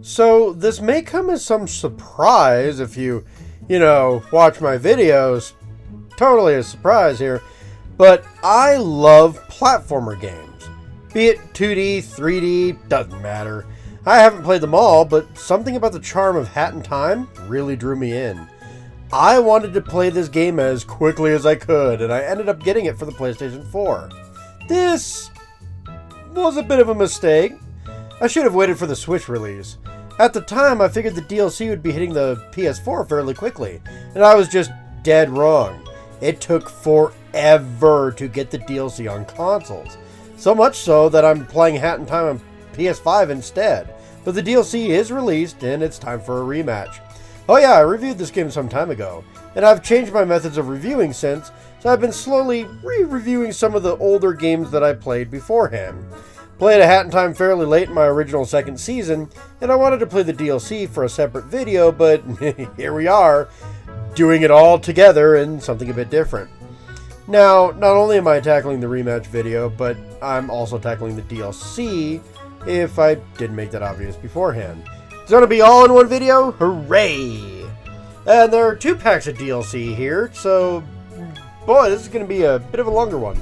So this may come as some surprise if you watch my videos. Totally a surprise here. But I love platformer games. Be it 2D, 3D, doesn't matter. I haven't played them all, but something about the charm of Hat in Time really drew me in. I wanted to play this game as quickly as I could, and I ended up getting it for the PlayStation 4. This was a bit of a mistake. I should have waited for the Switch release. At the time, I figured the DLC would be hitting the PS4 fairly quickly, and I was just dead wrong. It took forever to get the DLC on consoles. So much so that I'm playing Hat in Time on PS5 instead. But the DLC is released, and it's time for a rematch. Oh yeah, I reviewed this game some time ago, and I've changed my methods of reviewing since, so I've been slowly re-reviewing some of the older games that I played beforehand. Played a Hat in Time fairly late in my original second season, and I wanted to play the DLC for a separate video, but here we are, doing it all together in something a bit different. Now, not only am I tackling the rematch video, but I'm also tackling the DLC, if I didn't make that obvious beforehand. It's going to be all in one video? Hooray! And there are 2 packs of DLC here, so boy, this is going to be a bit of a longer one.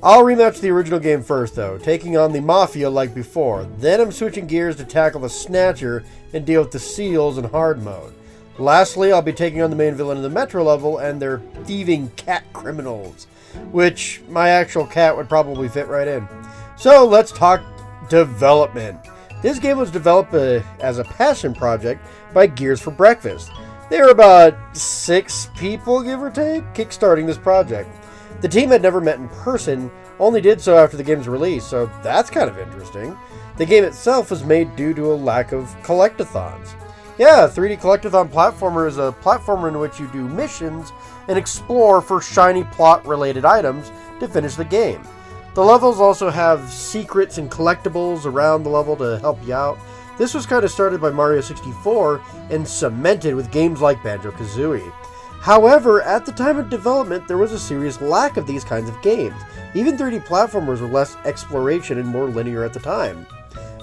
I'll rematch the original game first though, taking on the Mafia like before. Then I'm switching gears to tackle the Snatcher and deal with the Seals in hard mode. Lastly, I'll be taking on the main villain in the Metro level and their thieving cat criminals, which my actual cat would probably fit right in. So let's talk development. This game was developed as a passion project by Gears for Breakfast. They were about 6 people, give or take, kickstarting this project. The team had never met in person, only did so after the game's release, so that's kind of interesting. The game itself was made due to a lack of collectathons. Yeah, 3D collectathon platformer is a platformer in which you do missions and explore for shiny plot-related items to finish the game. The levels also have secrets and collectibles around the level to help you out. This was kind of started by Mario 64 and cemented with games like Banjo-Kazooie. However, at the time of development, there was a serious lack of these kinds of games. Even 3D platformers were less exploration and more linear at the time.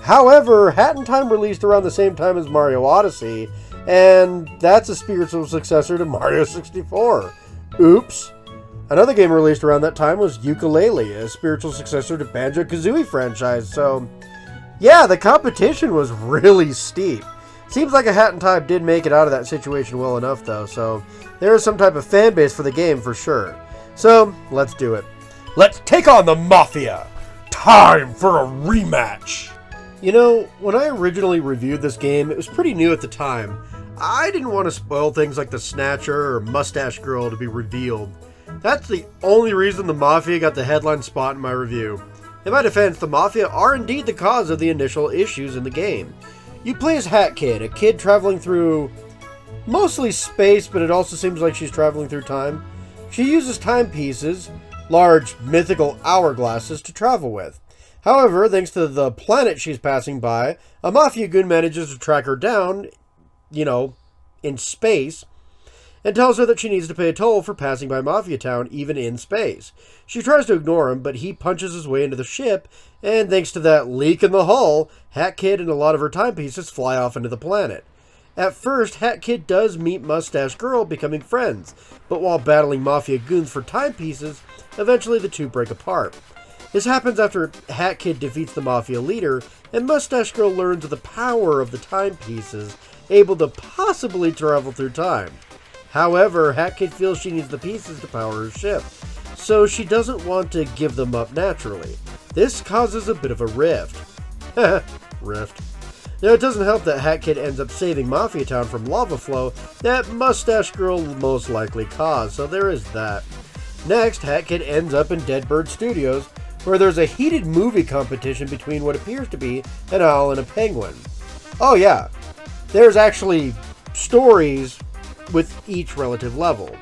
However, Hat in Time released around the same time as Mario Odyssey, and that's a spiritual successor to Mario 64. Oops. Another game released around that time was Yooka-Laylee, a spiritual successor to Banjo-Kazooie franchise, so yeah, the competition was really steep. Seems like a Hat in Time did make it out of that situation well enough though, so there is some type of fan base for the game for sure. So, let's do it. Let's take on the Mafia! Time for a rematch! You know, when I originally reviewed this game, it was pretty new at the time. I didn't want to spoil things like the Snatcher or Mustache Girl to be revealed. That's the only reason the Mafia got the headline spot in my review. In my defense, the Mafia are indeed the cause of the initial issues in the game. You play as Hat Kid, a kid traveling through mostly space, but it also seems like she's traveling through time. She uses timepieces, large mythical hourglasses, to travel with. However, thanks to the planet she's passing by, a Mafia goon manages to track her down, in space, and tells her that she needs to pay a toll for passing by Mafia Town even in space. She tries to ignore him, but he punches his way into the ship, and thanks to that leak in the hull, Hat Kid and a lot of her timepieces fly off into the planet. At first, Hat Kid does meet Mustache Girl, becoming friends, but while battling Mafia goons for timepieces, eventually the two break apart. This happens after Hat Kid defeats the Mafia leader, and Mustache Girl learns of the power of the timepieces, able to possibly travel through time. However, Hat Kid feels she needs the pieces to power her ship, so she doesn't want to give them up naturally. This causes a bit of a rift. Rift. Now, it doesn't help that Hat Kid ends up saving Mafia Town from lava flow that Mustache Girl most likely caused, so there is that. Next, Hat Kid ends up in Deadbird Studios, where there's a heated movie competition between what appears to be an owl and a penguin. Oh yeah, there's actually stories with each relative level.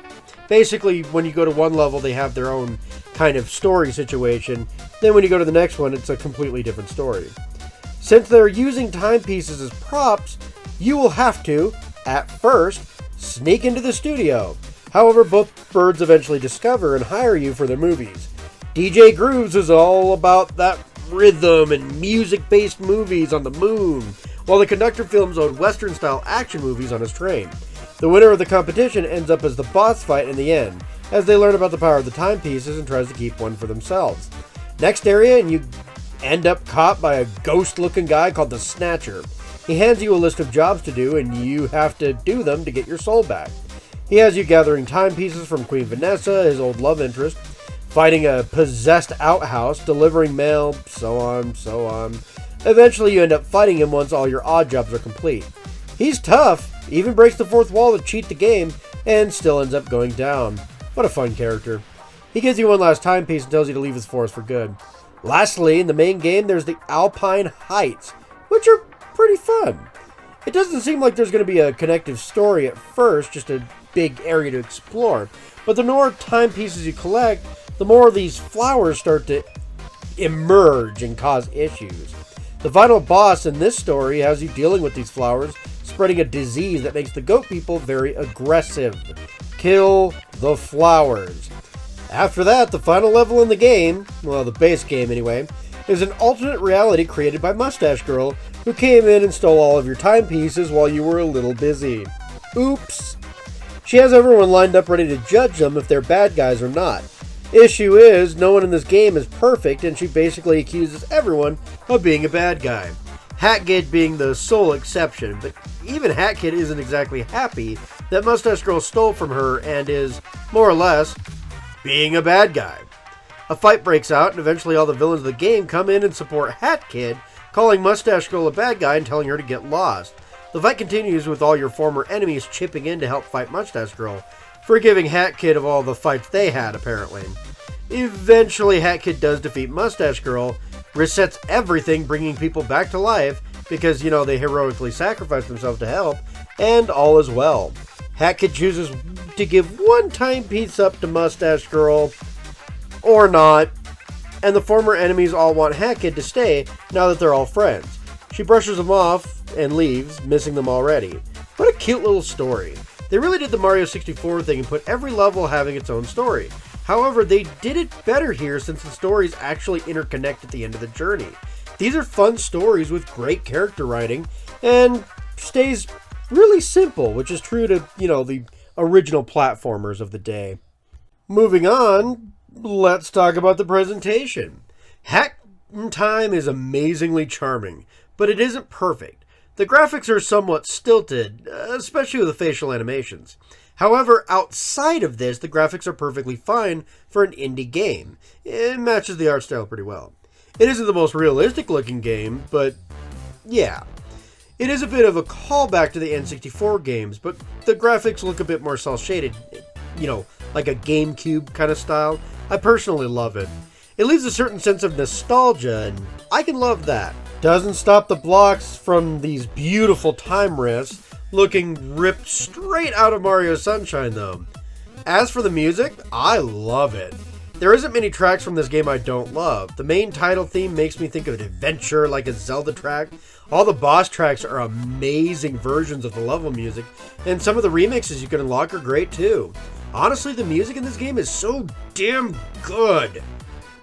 Basically, when you go to one level, they have their own kind of story situation. Then when you go to the next one, it's a completely different story. Since they're using timepieces as props, you will have to, at first, sneak into the studio. However, both birds eventually discover and hire you for their movies. DJ Grooves is all about that rhythm and music-based movies on the moon, while the conductor films old Western-style action movies on his train. The winner of the competition ends up as the boss fight in the end, as they learn about the power of the timepieces and tries to keep one for themselves. Next area, and you end up caught by a ghost-looking guy called the Snatcher. He hands you a list of jobs to do, and you have to do them to get your soul back. He has you gathering timepieces from Queen Vanessa, his old love interest, fighting a possessed outhouse, delivering mail, so on, so on. Eventually you end up fighting him once all your odd jobs are complete. He's tough, even breaks the fourth wall to cheat the game, and still ends up going down. What a fun character. He gives you one last timepiece and tells you to leave his forest for good. Lastly, in the main game, there's the Alpine Heights, which are pretty fun. It doesn't seem like there's going to be a connective story at first, just a big area to explore. But the more timepieces you collect, the more these flowers start to emerge and cause issues. The final boss in this story has you dealing with these flowers, spreading a disease that makes the goat people very aggressive. Kill the flowers. After that, the final level in the game, well, the base game anyway, is an alternate reality created by Mustache Girl, who came in and stole all of your timepieces while you were a little busy. Oops. She has everyone lined up ready to judge them if they're bad guys or not. Issue is, no one in this game is perfect, and she basically accuses everyone of being a bad guy. Hatkid being the sole exception, but even Hatkid isn't exactly happy that Mustache Girl stole from her and is, more or less, being a bad guy. A fight breaks out, and eventually all the villains of the game come in and support Hatkid, calling Mustache Girl a bad guy and telling her to get lost. The fight continues with all your former enemies chipping in to help fight Mustache Girl, forgiving Hatkid of all the fights they had, apparently. Eventually, Hatkid does defeat Mustache Girl, resets everything, bringing people back to life, because, they heroically sacrificed themselves to help, and all is well. Hatkid chooses to give one timepiece up to Mustache Girl, or not, and the former enemies all want Hatkid to stay now that they're all friends. She brushes them off and leaves, missing them already. What a cute little story. They really did the Mario 64 thing and put every level having its own story. However, they did it better here since the stories actually interconnect at the end of the journey. These are fun stories with great character writing and stays really simple, which is true to, the original platformers of the day. Moving on, let's talk about the presentation. Hack Time is amazingly charming, but it isn't perfect. The graphics are somewhat stilted, especially with the facial animations. However, outside of this, the graphics are perfectly fine for an indie game. It matches the art style pretty well. It isn't the most realistic looking game, but yeah. It is a bit of a callback to the N64 games, but the graphics look a bit more cel-shaded, like a GameCube kind of style. I personally love it. It leaves a certain sense of nostalgia, and I can love that. Doesn't stop the blocks from these beautiful time riffs looking ripped straight out of Mario Sunshine, though. As for the music, I love it. There isn't many tracks from this game I don't love. The main title theme makes me think of an adventure like a Zelda track. All the boss tracks are amazing versions of the level music, and some of the remixes you can unlock are great too. Honestly, the music in this game is so damn good.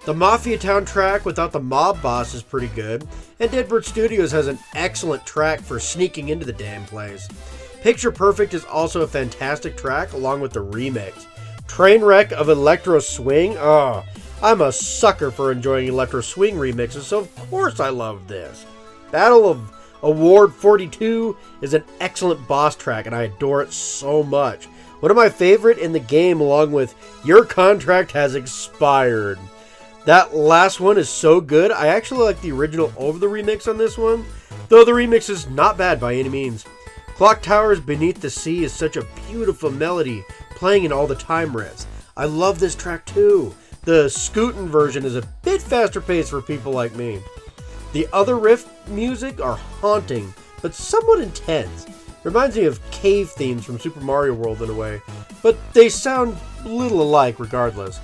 The Mafia Town track without the mob boss is pretty good, and Deadbird Studios has an excellent track for sneaking into the damn place. Picture Perfect is also a fantastic track along with the remix. Trainwreck of Electro Swing, I'm a sucker for enjoying Electro Swing remixes, so of course I love this. Battle of Award 42 is an excellent boss track, and I adore it so much. One of my favorite in the game, along with Your Contract Has Expired. That last one is so good. I actually like the original over the remix on this one, though the remix is not bad by any means. Clock Towers Beneath the Sea is such a beautiful melody, playing in all the time riffs. I love this track too. The Scootin' version is a bit faster paced for people like me. The other riff music are haunting, but somewhat intense. Reminds me of cave themes from Super Mario World in a way, but they sound little alike regardless.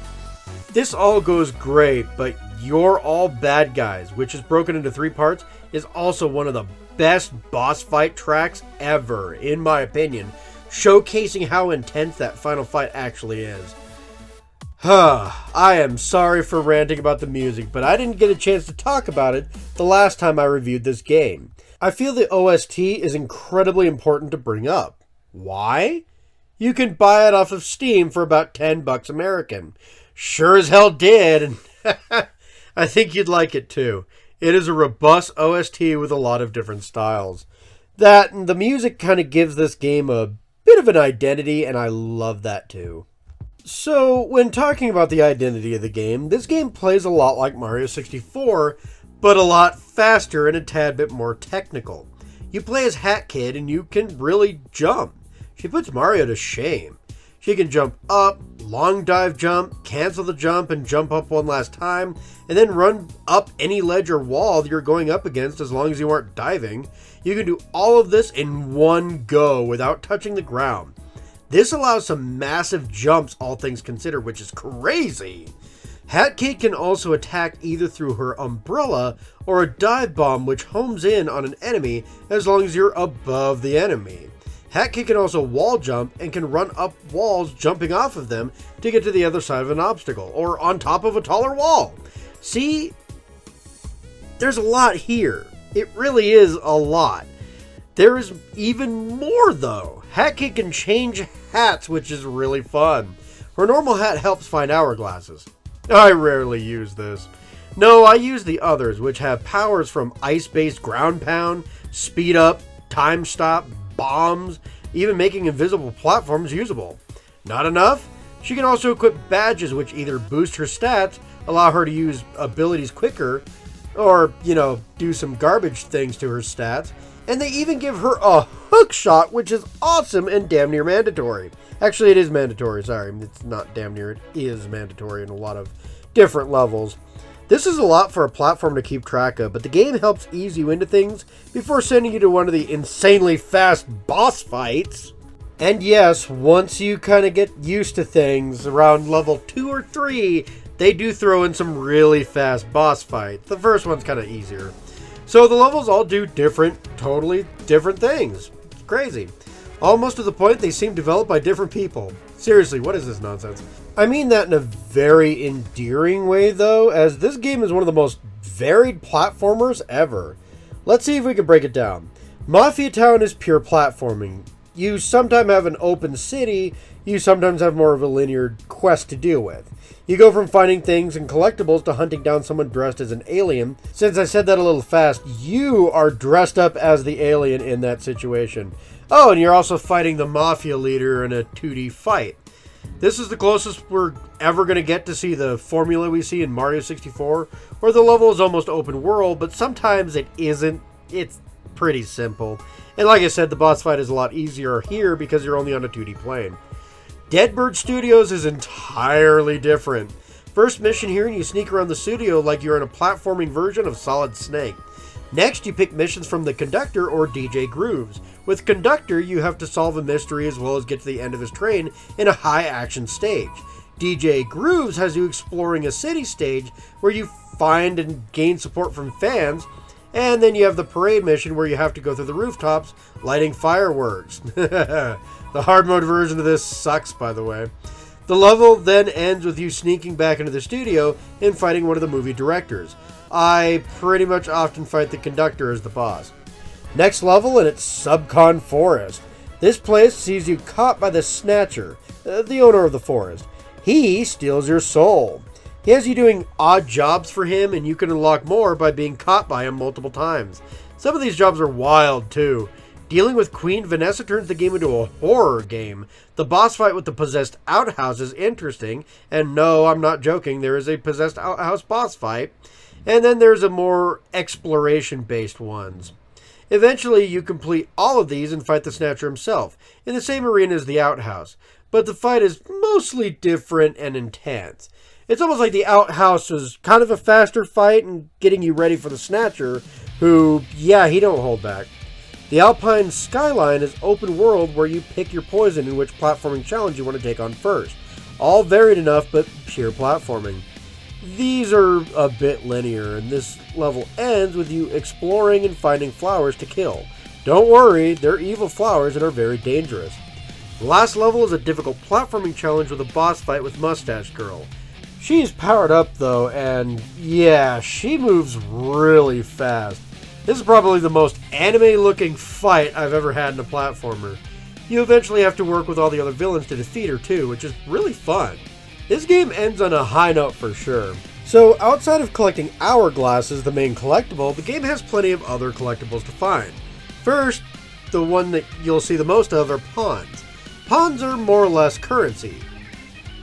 This all goes great, but You're All Bad Guys, which is broken into 3 parts, is also one of the best boss fight tracks ever, in my opinion, showcasing how intense that final fight actually is. I am sorry for ranting about the music, but I didn't get a chance to talk about it the last time I reviewed this game. I feel the OST is incredibly important to bring up. Why? You can buy it off of Steam for about $10 American. Sure as hell did, and I think you'd like it too. It is a robust OST with a lot of different styles. That and the music kind of gives this game a bit of an identity, and I love that too. So, when talking about the identity of the game, this game plays a lot like Mario 64, but a lot faster and a tad bit more technical. You play as Hat Kid and you can really jump. She puts Mario to shame. She can jump up, long dive jump, cancel the jump and jump up one last time, and then run up any ledge or wall that you're going up against as long as you aren't diving. You can do all of this in one go without touching the ground. This allows some massive jumps, all things considered, which is crazy. Hat Kid can also attack either through her umbrella or a dive bomb which homes in on an enemy as long as you're above the enemy. Hat Kid can also wall jump and can run up walls jumping off of them to get to the other side of an obstacle or on top of a taller wall. See, there's a lot here. It really is a lot. There is even more though. Hat Kid can change hats, which is really fun. Her normal hat helps find hourglasses. I rarely use this. No, I use the others, which have powers from ice-based ground pound, speed up, time stop, bombs, even making invisible platforms usable. Not enough? She can also equip badges which either boost her stats, allow her to use abilities quicker, or, do some garbage things to her stats, and they even give her a hook shot, which is awesome and damn near mandatory. Actually, it is mandatory, sorry. It's not damn near, it is mandatory in a lot of different levels. This is a lot for a platform to keep track of, but the game helps ease you into things before sending you to one of the insanely fast boss fights. And yes, once you kind of get used to things, around level 2 or 3, they do throw in some really fast boss fights. The first one's kind of easier. So the levels all do totally different things. It's crazy. Almost to the point they seem developed by different people. Seriously, what is this nonsense? I mean that in a very endearing way though, as this game is one of the most varied platformers ever. Let's see if we can break it down. Mafia Town is pure platforming. You sometimes have an open city, you sometimes have more of a linear quest to deal with. You go from finding things and collectibles to hunting down someone dressed as an alien. Since I said that a little fast, you are dressed up as the alien in that situation. Oh, and you're also fighting the Mafia leader in a 2D fight. This is the closest we're ever going to get to see the formula we see in Mario 64, where the level is almost open world, but sometimes it isn't. It's pretty simple. And like I said, the boss fight is a lot easier here because you're only on a 2D plane. Deadbird Studios is entirely different. First mission here and you sneak around the studio like you're in a platforming version of Solid Snake. Next, you pick missions from the Conductor or DJ Grooves. With Conductor, you have to solve a mystery as well as get to the end of his train in a high-action stage. DJ Grooves has you exploring a city stage where you find and gain support from fans, and then you have the parade mission where you have to go through the rooftops lighting fireworks. The hard mode version of this sucks, by the way. The level then ends with you sneaking back into the studio and fighting one of the movie directors. I pretty much often fight the Conductor as the boss. Next level, and it's Subcon Forest. This place sees you caught by the Snatcher, the owner of the forest. He steals your soul. He has you doing odd jobs for him, and you can unlock more by being caught by him multiple times. Some of these jobs are wild, too. Dealing with Queen Vanessa turns the game into a horror game. The boss fight with the possessed outhouse is interesting, and no, I'm not joking, there is a possessed outhouse boss fight. And then there's a more exploration-based ones. Eventually, you complete all of these and fight the Snatcher himself, in the same arena as the outhouse, but the fight is mostly different and intense. It's almost like the outhouse was kind of a faster fight and getting you ready for the Snatcher, who, yeah, he don't hold back. The Alpine Skyline is open world where you pick your poison in which platforming challenge you want to take on first. All varied enough, but pure platforming. These are a bit linear, and this level ends with you exploring and finding flowers to kill. Don't worry, they're evil flowers and are very dangerous. The last level is a difficult platforming challenge with a boss fight with Mustache Girl. She's powered up though, and yeah, she moves really fast. This is probably the most anime-looking fight I've ever had in a platformer. You eventually have to work with all the other villains to defeat her too, which is really fun. This game ends on a high note for sure. So outside of collecting hourglasses, the main collectible, the game has plenty of other collectibles to find. First, the one that you'll see the most of are pawns. Pawns are more or less currency.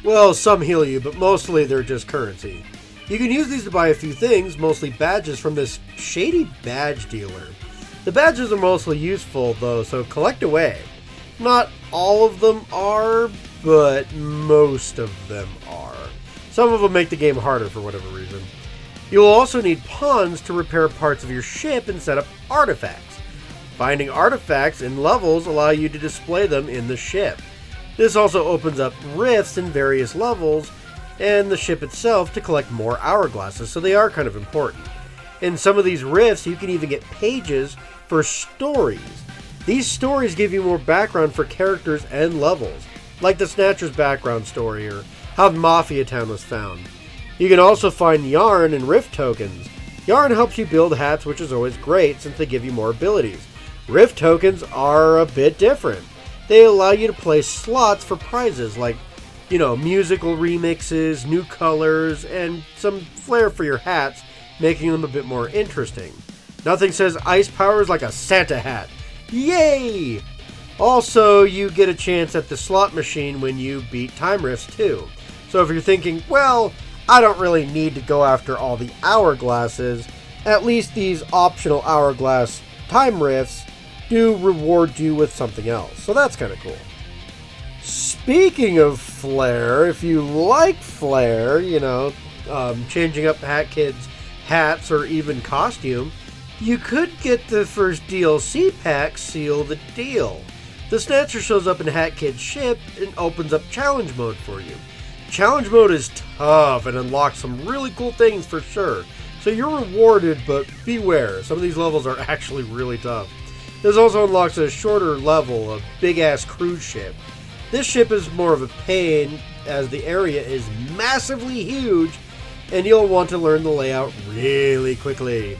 Well, some heal you, but mostly they're just currency. You can use these to buy a few things, mostly badges from this shady badge dealer. The badges are mostly useful though, so collect away. Not all of them are, but most of them are. Some of them make the game harder for whatever reason. You'll also need pawns to repair parts of your ship and set up artifacts. Finding artifacts in levels allow you to display them in the ship. This also opens up rifts in various levels and the ship itself to collect more hourglasses, so they are kind of important. In some of these rifts, you can even get pages for stories. These stories give you more background for characters and levels, like the Snatcher's background story or how Mafia Town was found. You can also find yarn and rift tokens. Yarn helps you build hats, which is always great since they give you more abilities. Rift tokens are a bit different. They allow you to play slots for prizes like, musical remixes, new colors, and some flair for your hats, making them a bit more interesting. Nothing says ice powers like a Santa hat. Yay! Also, you get a chance at the slot machine when you beat time rifts too. So if you're thinking, well, I don't really need to go after all the hourglasses, at least these optional hourglass time rifts do reward you with something else. So that's kind of cool. Speaking of flair, if you like flair, changing up Hat Kid's hats or even costume, you could get the first DLC pack, Seal the Deal. The Snatcher shows up in Hat Kid's ship and opens up challenge mode for you. Challenge mode is tough and unlocks some really cool things for sure. So you're rewarded, but beware, some of these levels are actually really tough. This also unlocks a shorter level, a big-ass cruise ship. This ship is more of a pain as the area is massively huge and you'll want to learn the layout really quickly.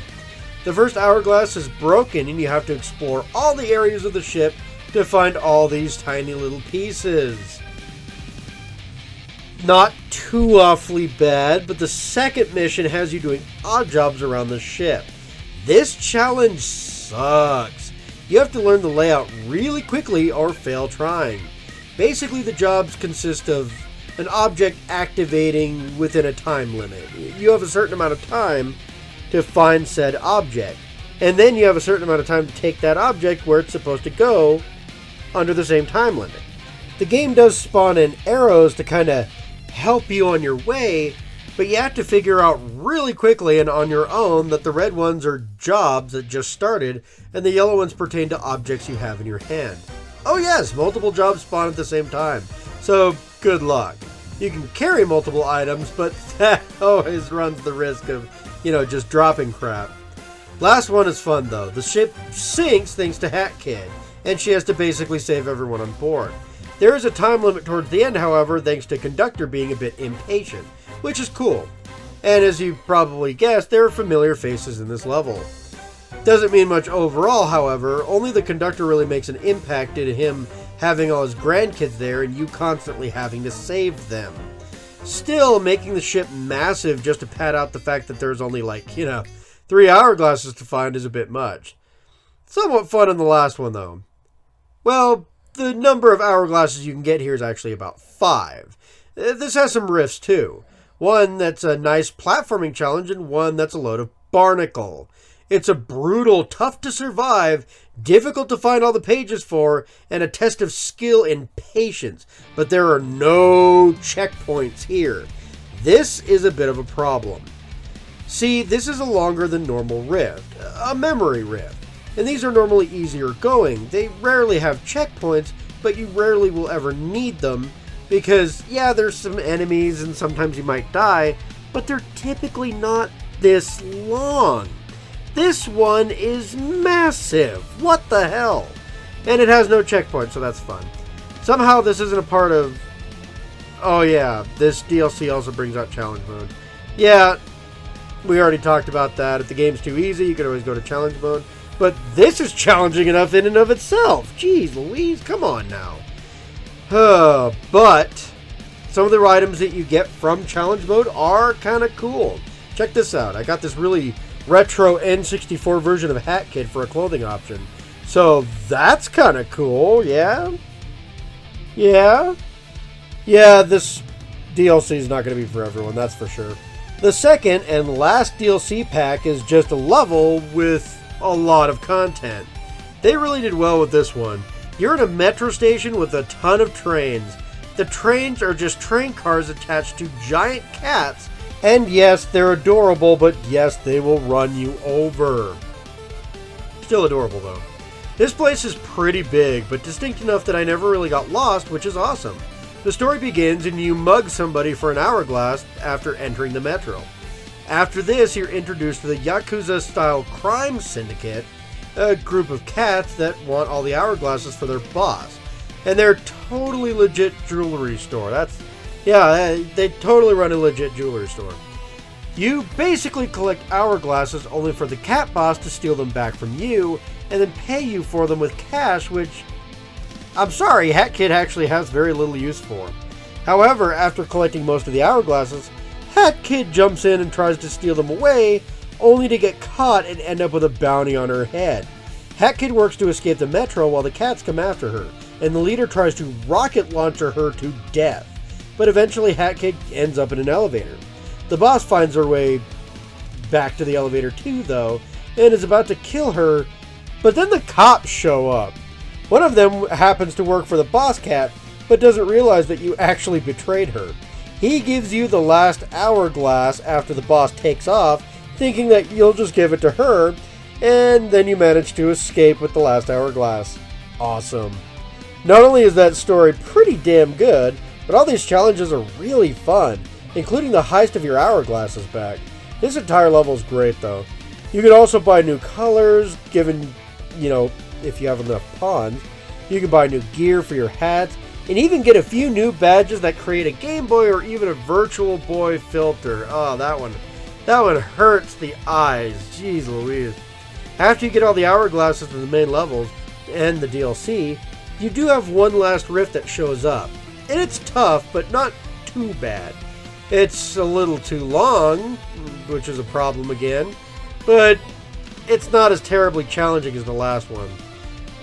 The first hourglass is broken and you have to explore all the areas of the ship to find all these tiny little pieces. Not too awfully bad, but the second mission has you doing odd jobs around the ship. This challenge sucks. You have to learn the layout really quickly or fail trying. Basically, the jobs consist of an object activating within a time limit. You have a certain amount of time to find said object, and then you have a certain amount of time to take that object where it's supposed to go under the same time limit. The game does spawn in arrows to kind of help you on your way, but you have to figure out really quickly and on your own that the red ones are jobs that just started, and the yellow ones pertain to objects you have in your hand. Oh yes, multiple jobs spawn at the same time, so good luck. You can carry multiple items, but that always runs the risk of, just dropping crap. Last one is fun though. The ship sinks thanks to Hat Kid, and she has to basically save everyone on board. There is a time limit towards the end, however, thanks to Conductor being a bit impatient, which is cool. And as you probably guessed, there are familiar faces in this level. Doesn't mean much overall, however, only the Conductor really makes an impact due to him having all his grandkids there and you constantly having to save them. Still, making the ship massive just to pad out the fact that there's only 3 hourglasses to find is a bit much. Somewhat fun in the last one though. Well, the number of hourglasses you can get here is actually about 5. This has some rifts too. One that's a nice platforming challenge and one that's a load of barnacle. It's a brutal, tough to survive, difficult to find all the pages for, and a test of skill and patience. But there are no checkpoints here. This is a bit of a problem. See, this is a longer than normal rift, a memory rift. And these are normally easier going. They rarely have checkpoints, but you rarely will ever need them because, yeah, there's some enemies and sometimes you might die, but they're typically not this long. This one is massive. What the hell? And it has no checkpoint, so that's fun. Somehow this isn't a part of... Oh yeah, this DLC also brings out challenge mode. Yeah, We already talked about that. If the game's too easy, you can always go to challenge mode. But this is challenging enough in and of itself. Jeez Louise, come on now. But some of the items that you get from challenge mode are kind of cool. Check this out. I got this really retro N64 version of Hat Kid for a clothing option. So that's kind of cool, yeah? Yeah, this DLC is not going to be for everyone, that's for sure. The second and last DLC pack is just a level with a lot of content. They really did well with this one. You're in a metro station with a ton of trains. The trains are just train cars attached to giant cats. And yes, they're adorable, but yes, they will run you over. Still adorable though. This place is pretty big, but distinct enough that I never really got lost, which is awesome. The story begins and you mug somebody for an hourglass after entering the metro. After this, you're introduced to the Yakuza-style crime syndicate, a group of cats that want all the hourglasses for their boss. And they're totally legit jewelry store. They totally run a legit jewelry store. You basically collect hourglasses only for the cat boss to steal them back from you, and then pay you for them with cash, which, I'm sorry, Hat Kid actually has very little use for. However, after collecting most of the hourglasses, Hat Kid jumps in and tries to steal them away, only to get caught and end up with a bounty on her head. Hat Kid works to escape the metro while the cats come after her, and the leader tries to rocket launcher her to death. But eventually Hat Kid ends up in an elevator. The boss finds her way back to the elevator too, though, and is about to kill her, but then the cops show up. One of them happens to work for the boss cat, but doesn't realize that you actually betrayed her. He gives you the last hourglass after the boss takes off, thinking that you'll just give it to her, and then you manage to escape with the last hourglass. Awesome. Not only is that story pretty damn good, but all these challenges are really fun, including the heist of your hourglasses back. This entire level is great though. You can also buy new colors, given, if you have enough pawns. You can buy new gear for your hats, and even get a few new badges that create a Game Boy or even a Virtual Boy filter. Oh, that one hurts the eyes. Jeez Louise. After you get all the hourglasses in the main levels and the DLC, you do have one last rift that shows up. And it's tough, but not too bad. It's a little too long, which is a problem again, but it's not as terribly challenging as the last one.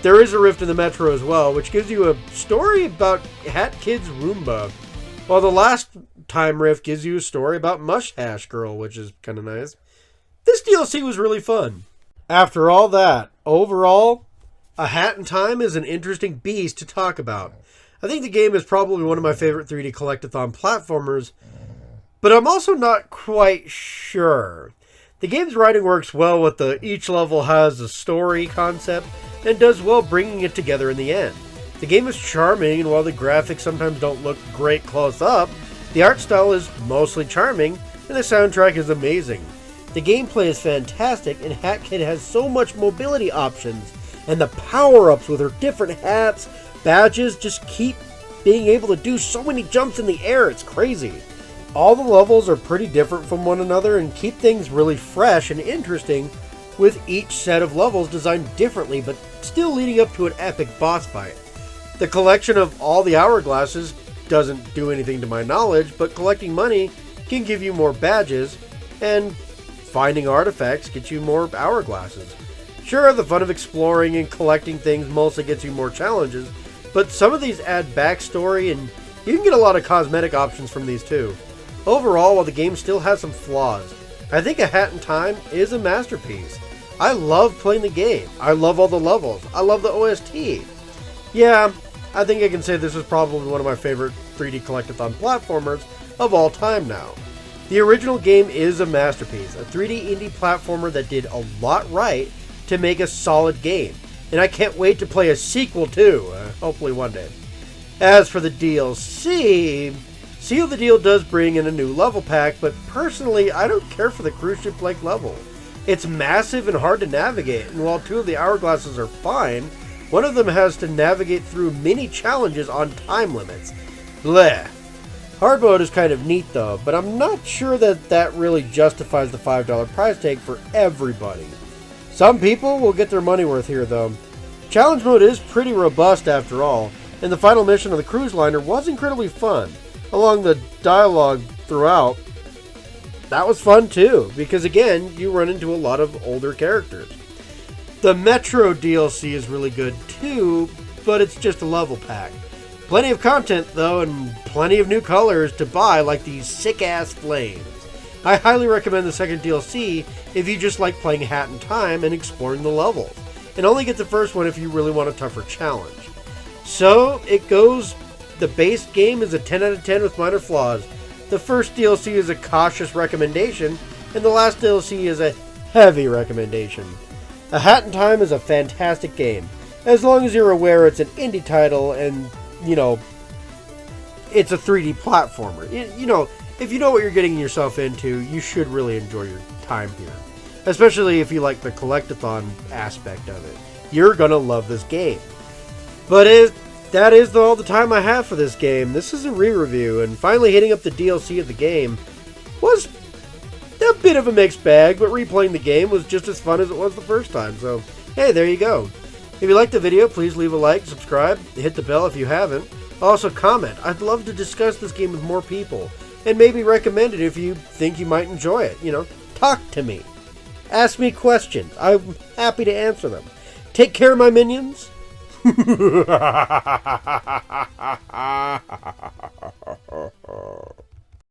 There is a rift in the metro as well, which gives you a story about Hat Kid's Roomba, while the last time rift gives you a story about Mustache Girl, which is kind of nice. This DLC was really fun. After all that, overall, A Hat in Time is an interesting beast to talk about. I think the game is probably one of my favorite 3D collectathon platformers, but I'm also not quite sure. The game's writing works well with each level has a story concept, and does well bringing it together in the end. The game is charming, and while the graphics sometimes don't look great close up, the art style is mostly charming, and the soundtrack is amazing. The gameplay is fantastic, and Hat Kid has so much mobility options, and the power-ups with her different hats, badges, just keep being able to do so many jumps in the air, it's crazy. All the levels are pretty different from one another and keep things really fresh and interesting, with each set of levels designed differently but still leading up to an epic boss fight. The collection of all the hourglasses doesn't do anything to my knowledge, but collecting money can give you more badges, and finding artifacts gets you more hourglasses. Sure, the fun of exploring and collecting things mostly gets you more challenges, but some of these add backstory, and you can get a lot of cosmetic options from these too. Overall, while the game still has some flaws, I think A Hat in Time is a masterpiece. I love playing the game. I love all the levels. I love the OST. Yeah, I think I can say this is probably one of my favorite 3D collectathon platformers of all time now. The original game is a masterpiece, a 3D indie platformer that did a lot right to make a solid game, and I can't wait to play a sequel too, hopefully one day. As for the DLC, Seal the Deal does bring in a new level pack, but personally I don't care for the cruise ship-like level. It's massive and hard to navigate, and while two of the hourglasses are fine, one of them has to navigate through many challenges on time limits. Bleh. Hard mode is kind of neat though, but I'm not sure that that really justifies the $5 price tag for everybody. Some people will get their money worth here though. Challenge mode is pretty robust after all, and the final mission of the cruise liner was incredibly fun. Along the dialogue throughout, that was fun too, because again, you run into a lot of older characters. The Metro DLC is really good too, but it's just a level pack. Plenty of content though, and plenty of new colors to buy, like these sick-ass flames. I highly recommend the second DLC if you just like playing Hat in Time and exploring the levels, and only get the first one if you really want a tougher challenge. So, it goes, the base game is a 10 out of 10 with minor flaws. The first DLC is a cautious recommendation, and the last DLC is a heavy recommendation. A Hat in Time is a fantastic game, as long as you're aware it's an indie title and, you know, it's a 3D platformer. You know, if you know what you're getting yourself into, you should really enjoy your time here. Especially if you like the collectathon aspect of it. You're gonna love this game. But that is all the time I have for this game. This is a re-review, and finally hitting up the DLC of the game was a bit of a mixed bag, but replaying the game was just as fun as it was the first time, so hey, there you go. If you liked the video, please leave a like, subscribe, hit the bell if you haven't. Also comment. I'd love to discuss this game with more people, and maybe recommend it if you think you might enjoy it. You know, talk to me. Ask me questions. I'm happy to answer them. Take care, my minions.